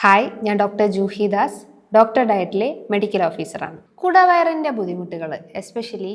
Hi, ഞാൻ doctor Juhi Das, doctor ഡയറ്റിലെ medical ഓഫീസറാണ്. കുടവയറിൻ്റെ ബുദ്ധിമുട്ടുകൾ എസ്പെഷ്യലി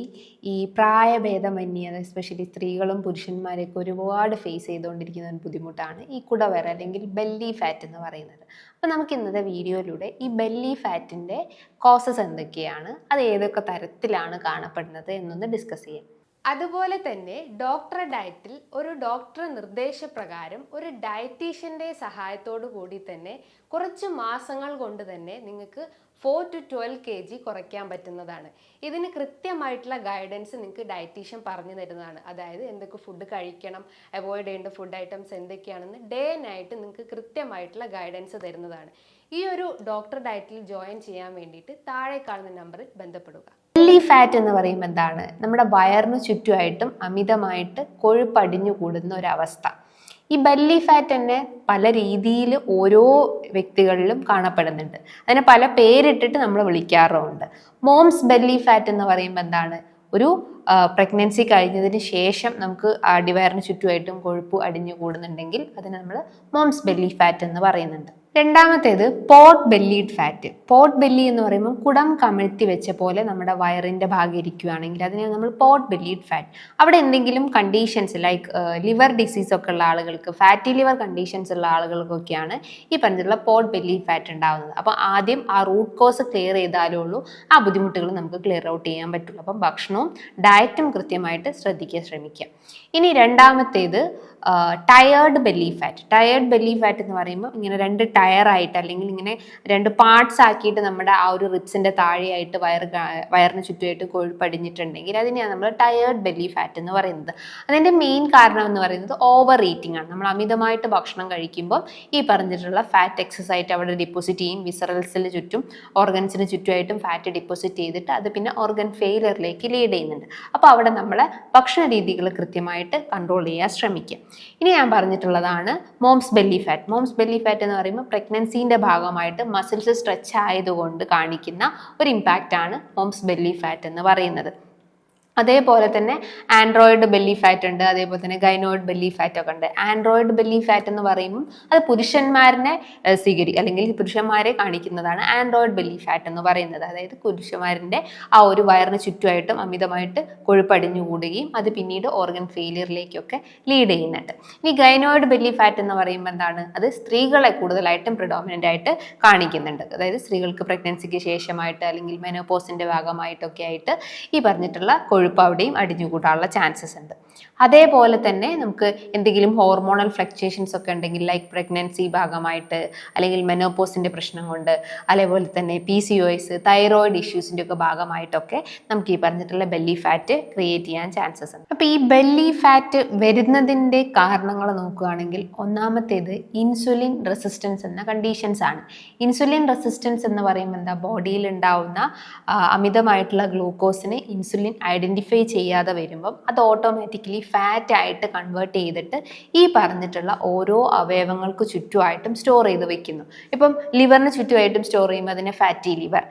ഈ പ്രായഭേദമന്യേ എസ്പെഷ്യലി സ്ത്രീകളും പുരുഷന്മാരെയൊക്കെ ഒരുപാട് ഫേസ് ചെയ്തുകൊണ്ടിരിക്കുന്ന ഒരു ബുദ്ധിമുട്ടാണ് ഈ കുടവയർ അല്ലെങ്കിൽ ബെല്ലി ഫാറ്റ് എന്ന് പറയുന്നത്. അപ്പോൾ നമുക്ക് ഇന്നത്തെ വീഡിയോയിലൂടെ ഈ ബെല്ലി ഫാറ്റിൻ്റെ കോസസ് എന്തൊക്കെയാണ്, അത് ഏതൊക്കെ തരത്തിലാണ് കാണപ്പെടുന്നത് എന്നൊന്ന് ഡിസ്കസ് ചെയ്യാം. അതുപോലെ തന്നെ ഡോക്ടർ ഡയറ്റിൽ ഒരു ഡോക്ടർ നിർദ്ദേശപ്രകാരം ഒരു ഡയറ്റീഷ്യൻ്റെ സഹായത്തോടു കൂടി തന്നെ കുറച്ച് മാസങ്ങൾ കൊണ്ട് തന്നെ നിങ്ങൾക്ക് 4 to 12 kg കുറയ്ക്കാൻ പറ്റുന്നതാണ്. ഇതിന് കൃത്യമായിട്ടുള്ള ഗൈഡൻസ് നിങ്ങൾക്ക് ഡയറ്റീഷ്യൻ പറഞ്ഞു തരുന്നതാണ്. അതായത് എന്തൊക്കെ ഫുഡ് കഴിക്കണം, അവോയ്ഡ് ചെയ്യേണ്ട ഫുഡ് ഐറ്റംസ് എന്തൊക്കെയാണെന്ന് ഡേ നൈറ്റ് നിങ്ങൾക്ക് കൃത്യമായിട്ടുള്ള ഗൈഡൻസ് തരുന്നതാണ്. ഈ ഒരു ഡോക്ടർ ഡയറ്റിൽ ജോയിൻ ചെയ്യാൻ വേണ്ടിയിട്ട് താഴെ കാണുന്ന നമ്പറിൽ ബന്ധപ്പെടുക. ബെല്ലി ഫാറ്റ് എന്ന് പറയുമ്പോൾ എന്താണ്? നമ്മുടെ വയറിന് ചുറ്റുമായിട്ടും അമിതമായിട്ട് കൊഴുപ്പടിഞ്ഞു കൂടുന്ന ഒരവസ്ഥ. ഈ ബെല്ലി ഫാറ്റ് തന്നെ പല രീതിയിൽ ഓരോ വ്യക്തികളിലും കാണപ്പെടുന്നുണ്ട്. അതിനെ പല പേരിട്ടിട്ട് നമ്മൾ വിളിക്കാറുമുണ്ട്. മോംസ് ബെല്ലി ഫാറ്റ് എന്ന് പറയുമ്പോൾ എന്താണ്? ഒരു പ്രഗ്നൻസി കഴിഞ്ഞതിന് ശേഷം നമുക്ക് അടിവയറിന് ചുറ്റുമായിട്ടും കൊഴുപ്പ് അടിഞ്ഞു കൂടുന്നുണ്ടെങ്കിൽ അതിന് നമ്മൾ മോംസ് ബെല്ലി ഫാറ്റ് എന്ന് പറയുന്നുണ്ട്. രണ്ടാമത്തേത് pot bellied fat. Pot belly എന്ന് പറയുമ്പോൾ കുടം കമിഴ്ത്തി വെച്ച പോലെ നമ്മുടെ വയറിൻ്റെ ഭാഗം ഇരിക്കുകയാണെങ്കിൽ അതിനെ നമ്മൾ പോട്ട് ബെല്ലീഡ് ഫാറ്റ്. അവിടെ എന്തെങ്കിലും കണ്ടീഷൻസ് ലൈക്ക് ലിവർ ഡിസീസ് ഒക്കെ ഉള്ള ആളുകൾക്ക്, ഫാറ്റി ലിവർ കണ്ടീഷൻസ് ഉള്ള ആളുകൾക്കൊക്കെയാണ് ഈ പറഞ്ഞിട്ടുള്ള പോട്ട് ബെല്ലി ഫാറ്റ് ഉണ്ടാകുന്നത്. അപ്പോൾ ആദ്യം ആ റൂട്ട് കോസ് ക്ലിയർ ചെയ്താലേ ഉള്ളൂ ആ ബുദ്ധിമുട്ടുകൾ നമുക്ക് ക്ലിയർ ഔട്ട് ചെയ്യാൻ പറ്റുള്ളൂ. അപ്പം ഭക്ഷണവും ഡയറ്റും കൃത്യമായിട്ട് ശ്രമിക്കുക. ഇനി രണ്ടാമത്തേത് tired belly fat. Tired belly fat എന്ന് പറയുമ്പോൾ ഇങ്ങനെ രണ്ട് ടയറായിട്ട് അല്ലെങ്കിൽ ഇങ്ങനെ രണ്ട് പാർട്സ് ആക്കിയിട്ട് നമ്മുടെ ആ ഒരു റിബ്സിൻ്റെ താഴെയായിട്ട് വയറിന് ചുറ്റുമായിട്ട് കൊഴുപ്പടിഞ്ഞിട്ടുണ്ടെങ്കിൽ അതിനെയാണ് നമ്മൾ ടയേർഡ് ബെല്ലി ഫാറ്റ് എന്ന് പറയുന്നത്. അതിൻ്റെ മെയിൻ കാരണം എന്ന് പറയുന്നത് ഓവർ ഈറ്റിംഗ് ആണ്. നമ്മൾ അമിതമായിട്ട് ഭക്ഷണം കഴിക്കുമ്പോൾ ഈ പറഞ്ഞിട്ടുള്ള ഫാറ്റ് എക്സസ് ആയിട്ട് അവിടെ ഡിപ്പോസിറ്റ് ചെയ്യും. വിസറൽസിന് ചുറ്റും ഓർഗൻസിന് ചുറ്റുമായിട്ടും ഫാറ്റ് ഡിപ്പോസിറ്റ് ചെയ്തിട്ട് അത് പിന്നെ ഓർഗൻ ഫെയിലിയറിലേക്ക് ലീഡ് ചെയ്യുന്നുണ്ട്. അപ്പോൾ അവിടെ നമ്മളെ ഭക്ഷണ രീതികൾ കൃത്യമായിട്ട് കൺട്രോൾ ചെയ്യാൻ ശ്രമിക്കുക. ഇനി ഞാൻ പറഞ്ഞിട്ടുള്ളതാണ് moms belly fat. Moms belly fat എന്ന് പറയുമ്പോൾ പ്രഗ്നൻസിൻ്റെ ഭാഗമായിട്ട് മസിൽസ് സ്ട്രെച്ച് ആയതുകൊണ്ട് കാണിക്കുന്ന ഒരു ഇമ്പാക്റ്റ് ആണ് മോംസ് ബെല്ലി ഫാറ്റ് എന്ന് പറയുന്നത്. അതേപോലെ തന്നെ ആൻഡ്രോയിഡ് ബെല്ലി ഫാറ്റ് ഉണ്ട്, അതേപോലെ തന്നെ ഗൈനോയിഡ് ബെല്ലി ഫാറ്റ് ഒക്കെ ഉണ്ട്. ആൻഡ്രോയിഡ് ബെല്ലി ഫാറ്റ് എന്ന് പറയുമ്പോൾ അത് പുരുഷന്മാരെ അല്ലെങ്കിൽ പുരുഷന്മാരെ കാണിക്കുന്നതാണ് ആൻഡ്രോയിഡ് ബെല്ലി ഫാറ്റ് എന്ന് പറയുന്നത്. അതായത് പുരുഷന്മാരുടെ ആ ഒരു വയറിന് ചുറ്റുമായിട്ടും അമിതമായിട്ട് കൊഴുപ്പടിഞ്ഞു കൂടുകയും അത് പിന്നീട് ഓർഗൻ ഫെയിലിയറിലേക്കൊക്കെ ലീഡ് ചെയ്യുന്നുണ്ട്. ഇനി ഗൈനോയിഡ് ബെല്ലി ഫാറ്റ് എന്ന് പറയുമ്പോൾ എന്താണ്? അത് സ്ത്രീകളെ കൂടുതലായിട്ടും പ്രിഡോമിനൻ്റ് ആയിട്ട് കാണിക്കുന്നുണ്ട്. അതായത് സ്ത്രീകൾക്ക് പ്രഗ്നൻസിക്ക് ശേഷമായിട്ട് അല്ലെങ്കിൽ മെനോപോസിൻ്റെ ഭാഗമായിട്ടൊക്കെ ആയിട്ട് ഈ പറഞ്ഞിട്ടുള്ള കൊഴുപ്പ് അവിടെയും അടിഞ്ഞുകൂടാനുള്ള ചാൻസസ് ഉണ്ട്. അതേപോലെ തന്നെ നമുക്ക് എന്തെങ്കിലും ഹോർമോണൽ ഫ്ലക്ച്വേഷൻസ് ഒക്കെ ഉണ്ടെങ്കിൽ ലൈക്ക് പ്രഗ്നൻസി ഭാഗമായിട്ട് അല്ലെങ്കിൽ മെനോപോസിൻ്റെ പ്രശ്നം കൊണ്ട്, അതേപോലെ തന്നെ PCOS, തൈറോയിഡ് ഇഷ്യൂസിൻ്റെ ഒക്കെ ഭാഗമായിട്ടൊക്കെ നമുക്ക് ഈ പറഞ്ഞിട്ടുള്ള ബെല്ലി ഫാറ്റ് ക്രിയേറ്റ് ചെയ്യാൻ ചാൻസസ് ഉണ്ട്. അപ്പോൾ ഈ ബെല്ലി ഫാറ്റ് വരുന്നതിൻ്റെ കാരണങ്ങൾ നോക്കുകയാണെങ്കിൽ ഒന്നാമത്തേത് ഇൻസുലിൻ റെസിസ്റ്റൻസ് എന്ന കണ്ടീഷൻസ് ആണ്. ഇൻസുലിൻ റെസിസ്റ്റൻസ് എന്ന് പറയുമ്പോൾ എന്താ? ബോഡിയിൽ ഉണ്ടാവുന്ന അമിതമായിട്ടുള്ള ഗ്ലൂക്കോസിനെ ഇൻസുലിൻ ഐഡൻറ്റിഫൈ ചെയ്യാതെ വരുമ്പം അത് ഓട്ടോമാറ്റിക്കലി ഫാറ്റ് ആയിട്ട് കൺവേർട്ട് ചെയ്തിട്ട് ഈ പറഞ്ഞിട്ടുള്ള ഓരോ അവയവങ്ങൾക്ക് ചുറ്റുമായിട്ടും സ്റ്റോർ ചെയ്ത് വെക്കുന്നു. ഇപ്പം ലിവറിന് ചുറ്റുമായിട്ടും സ്റ്റോർ ചെയ്യുമ്പോൾ അതിനെ ഫാറ്റി ലിവർ,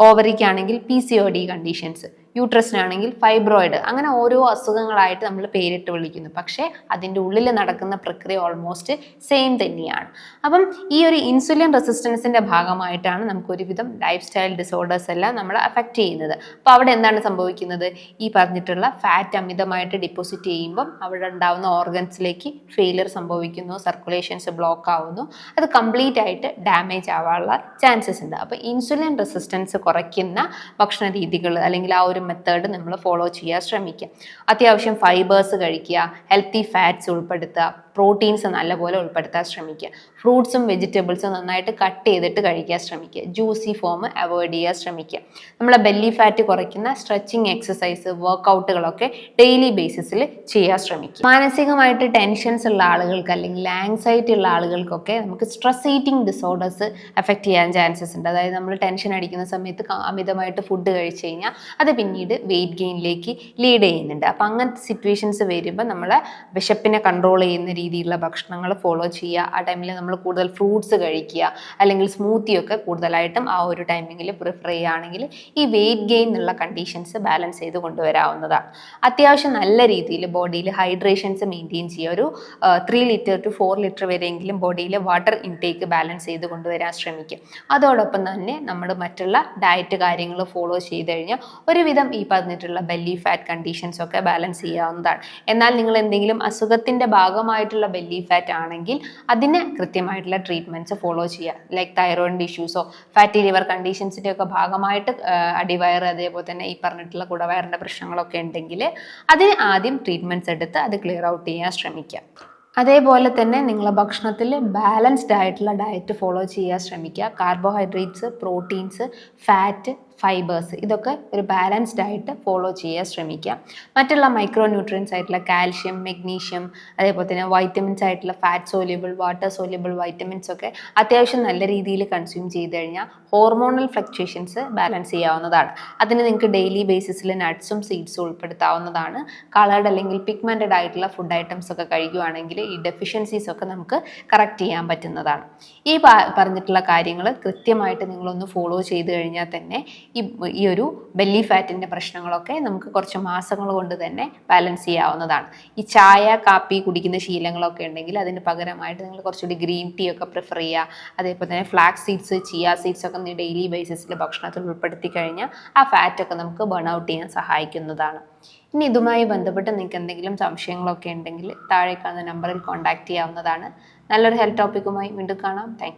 ഓവറിക്കാണെങ്കിൽ PCOD കണ്ടീഷൻസ്, യൂട്രസിനാണെങ്കിൽ ഫൈബ്രോയിഡ്, അങ്ങനെ ഓരോ അസുഖങ്ങളായിട്ട് നമ്മൾ പേരിട്ട് വിളിക്കുന്നു. പക്ഷേ അതിൻ്റെ ഉള്ളിൽ നടക്കുന്ന പ്രക്രിയ ഓൾമോസ്റ്റ് സെയിം തന്നെയാണ്. അപ്പം ഈ ഒരു ഇൻസുലിൻ റെസിസ്റ്റൻസിൻ്റെ ഭാഗമായിട്ടാണ് നമുക്ക് ഒരുവിധം ലൈഫ് സ്റ്റൈൽ ഡിസോർഡേഴ്സ് എല്ലാം നമ്മളെ അഫക്റ്റ് ചെയ്യുന്നത്. അപ്പോൾ അവിടെ എന്താണ് സംഭവിക്കുന്നത്? ഈ പറഞ്ഞിട്ടുള്ള ഫാറ്റ് അമിതമായിട്ട് ഡിപ്പോസിറ്റ് ചെയ്യുമ്പം അവിടെ ഉണ്ടാവുന്ന ഓർഗൻസിലേക്ക് ഫെയിലിയർ സംഭവിക്കുന്നു, സർക്കുലേഷൻസ് ബ്ലോക്ക് ആവുന്നു, അത് കംപ്ലീറ്റ് ആയിട്ട് ഡാമേജ് ആവാനുള്ള ചാൻസസ് ഉണ്ട്. അപ്പോൾ ഇൻസുലിൻ റെസിസ്റ്റൻസ് കുറയ്ക്കുന്ന ഭക്ഷണ രീതികൾ അല്ലെങ്കിൽ ആ ഒരു മെത്തേഡ് നമ്മൾ ഫോളോ ചെയ്യാൻ ശ്രമിക്കുക. അത്യാവശ്യം ഫൈബേഴ്സ് കഴിക്കുക, ഹെൽത്തി ഫാറ്റ്സ് ഉൾപ്പെടുത്തുക, പ്രോട്ടീൻസ് നല്ലപോലെ ഉൾപ്പെടുത്താൻ ശ്രമിക്കുക, ഫ്രൂട്ട്സും വെജിറ്റബിൾസും നന്നായിട്ട് കട്ട് ചെയ്തിട്ട് കഴിക്കാൻ ശ്രമിക്കുക, ജ്യൂസി ഫോം അവോയ്ഡ് ചെയ്യാൻ ശ്രമിക്കുക. നമ്മളെ ബെല്ലി ഫാറ്റ് കുറയ്ക്കുന്ന സ്ട്രെച്ചിങ് എക്സസൈസ്, വർക്കൗട്ടുകളൊക്കെ ഡെയിലി ബേസിസിൽ ചെയ്യാൻ ശ്രമിക്കുക. മാനസികമായിട്ട് ടെൻഷൻസ് ഉള്ള ആളുകൾക്ക് അല്ലെങ്കിൽ ആങ്സൈറ്റി ഉള്ള ആളുകൾക്കൊക്കെ നമുക്ക് സ്ട്രെസ് ഈറ്റിംഗ് ഡിസോർഡേഴ്സ് എഫക്റ്റ് ചെയ്യാൻ ചാൻസസ് ഉണ്ട്. അതായത് നമ്മൾ ടെൻഷൻ അടിക്കുന്ന സമയത്ത് അമിതമായിട്ട് ഫുഡ് കഴിച്ചു കഴിഞ്ഞാൽ അത് പിന്നീട് വെയിറ്റ് ഗെയിനിലേക്ക് ലീഡ് ചെയ്യുന്നുണ്ട്. അപ്പം അങ്ങനത്തെ സിറ്റുവേഷൻസ് വരുമ്പോൾ നമ്മളെ വിശപ്പിനെ കൺട്രോൾ ചെയ്യുന്ന രീതിയിലുള്ള ഭക്ഷണങ്ങൾ ഫോളോ ചെയ്യുക. ആ ടൈമിൽ നമ്മൾ കൂടുതൽ ഫ്രൂട്ട്സ് കഴിക്കുക, അല്ലെങ്കിൽ സ്മൂത്തിയൊക്കെ കൂടുതലായിട്ടും ആ ഒരു ടൈമിങ്ങിൽ പ്രിഫർ ചെയ്യുകയാണെങ്കിൽ ഈ വെയിറ്റ് ഗെയിൻ എന്നുള്ള കണ്ടീഷൻസ് ബാലൻസ് ചെയ്ത് കൊണ്ടുവരാവുന്നതാണ്. അത്യാവശ്യം നല്ല രീതിയിൽ ബോഡിയിൽ ഹൈഡ്രേഷൻസ് മെയിൻറ്റെയിൻ ചെയ്യുക. ഒരു 3 ലിറ്റർ ടു 4 ലിറ്റർ വരെയെങ്കിലും ബോഡിയിൽ വാട്ടർ ഇൻടേക്ക് ബാലൻസ് ചെയ്ത് കൊണ്ടുവരാൻ ശ്രമിക്കുക. അതോടൊപ്പം തന്നെ നമ്മൾ മറ്റുള്ള ഡയറ്റ് കാര്യങ്ങൾ ഫോളോ ചെയ്ത് കഴിഞ്ഞാൽ ഒരുവിധം ഈ പറഞ്ഞിട്ടുള്ള ബെല്ലി ഫാറ്റ് കണ്ടീഷൻസ് ഒക്കെ ബാലൻസ് ചെയ്യാവുന്നതാണ്. എന്നാൽ നിങ്ങൾ എന്തെങ്കിലും അസുഖത്തിൻ്റെ ഭാഗമായിട്ടുള്ള ബെല്ലി ഫാറ്റ് ആണെങ്കിൽ അതിന് കൃത്യമായിട്ടുള്ള ട്രീറ്റ്മെൻറ്റ്സ് ഫോളോ ചെയ്യുക. ലൈക്ക് തൈറോയിഡ് ഇഷ്യൂസോ ഫാറ്റി ലിവർ കണ്ടീഷൻസിൻ്റെ ഒക്കെ ഭാഗമായിട്ട് അടിവയറ് അതേപോലെ തന്നെ ഈ പറഞ്ഞിട്ടുള്ള കുടവയറിൻ്റെ പ്രശ്നങ്ങളൊക്കെ ഉണ്ടെങ്കിൽ അതിന് ആദ്യം ട്രീറ്റ്മെൻറ്റ്സ് എടുത്ത് അത് ക്ലിയർ ഔട്ട് ചെയ്യാൻ ശ്രമിക്കുക. അതേപോലെ തന്നെ നിങ്ങളെ ഭക്ഷണത്തിൽ ബാലൻസ്ഡ് ആയിട്ടുള്ള ഡയറ്റ് ഫോളോ ചെയ്യാൻ ശ്രമിക്കുക. കാർബോഹൈഡ്രേറ്റ്സ്, പ്രോട്ടീൻസ്, ഫാറ്റ്, ഫൈബേഴ്സ് ഇതൊക്കെ ഒരു ബാലൻസ്ഡ് ആയിട്ട് ഫോളോ ചെയ്യാൻ ശ്രമിക്കുക. മറ്റുള്ള മൈക്രോ ന്യൂട്രിയൻസ് ആയിട്ടുള്ള കാൽഷ്യം, മെഗ്നീഷ്യം, അതേപോലെ തന്നെ വൈറ്റമിൻസ് ആയിട്ടുള്ള fat soluble, water soluble vitamins ഒക്കെ അത്യാവശ്യം നല്ല രീതിയിൽ കൺസ്യൂം ചെയ്ത് കഴിഞ്ഞാൽ ഹോർമോണൽ ഫ്ലക്ച്വേഷൻസ് ബാലൻസ് ചെയ്യാവുന്നതാണ്. അതിന് നിങ്ങൾക്ക് ഡെയിലി ബേസിസിൽ നട്ട്സും സീഡ്സും ഉൾപ്പെടുത്താവുന്നതാണ്. കളേർഡ് അല്ലെങ്കിൽ പിഗ്മെൻറ്റഡ് ആയിട്ടുള്ള ഫുഡ് ഐറ്റംസ് ഒക്കെ കഴിക്കുകയാണെങ്കിൽ ഈ ഡെഫിഷ്യൻസീസ് ഒക്കെ നമുക്ക് കറക്റ്റ് ചെയ്യാൻ പറ്റുന്നതാണ്. ഈ പറഞ്ഞിട്ടുള്ള കാര്യങ്ങൾ കൃത്യമായിട്ട് നിങ്ങളൊന്ന് ഫോളോ ചെയ്ത് കഴിഞ്ഞാൽ തന്നെ ഈ ഒരു ബെല്ലി ഫാറ്റിൻ്റെ പ്രശ്നങ്ങളൊക്കെ നമുക്ക് കുറച്ച് മാസങ്ങൾ കൊണ്ട് തന്നെ ബാലൻസ് ചെയ്യാവുന്നതാണ്. ഈ ചായ കാപ്പി കുടിക്കുന്ന ശീലങ്ങളൊക്കെ ഉണ്ടെങ്കിൽ അതിന് പകരമായിട്ട് നിങ്ങൾ കുറച്ചുകൂടി ഗ്രീൻ ടീ ഒക്കെ പ്രിഫർ ചെയ്യുക. അതേപോലെ തന്നെ ഫ്ലാക്സ് സീഡ്സ്, ചിയ സീഡ്സ് ഒക്കെ ഡെയിലി ബേസിസിൽ ഭക്ഷണത്തിൽ ഉൾപ്പെടുത്തി കഴിഞ്ഞാൽ ആ ഫാറ്റൊക്കെ നമുക്ക് ബേൺ ഔട്ട് ചെയ്യാൻ സഹായിക്കുന്നതാണ്. ഇനി ഇതുമായി ബന്ധപ്പെട്ട് നിങ്ങൾക്ക് എന്തെങ്കിലും സംശയങ്ങളൊക്കെ ഉണ്ടെങ്കിൽ താഴെ കാണുന്ന നമ്പറിൽ കോൺടാക്റ്റ് ചെയ്യാവുന്നതാണ്. നല്ലൊരു ഹെൽത്ത് ടോപ്പിക്കുമായി വീണ്ടും കാണാം. താങ്ക്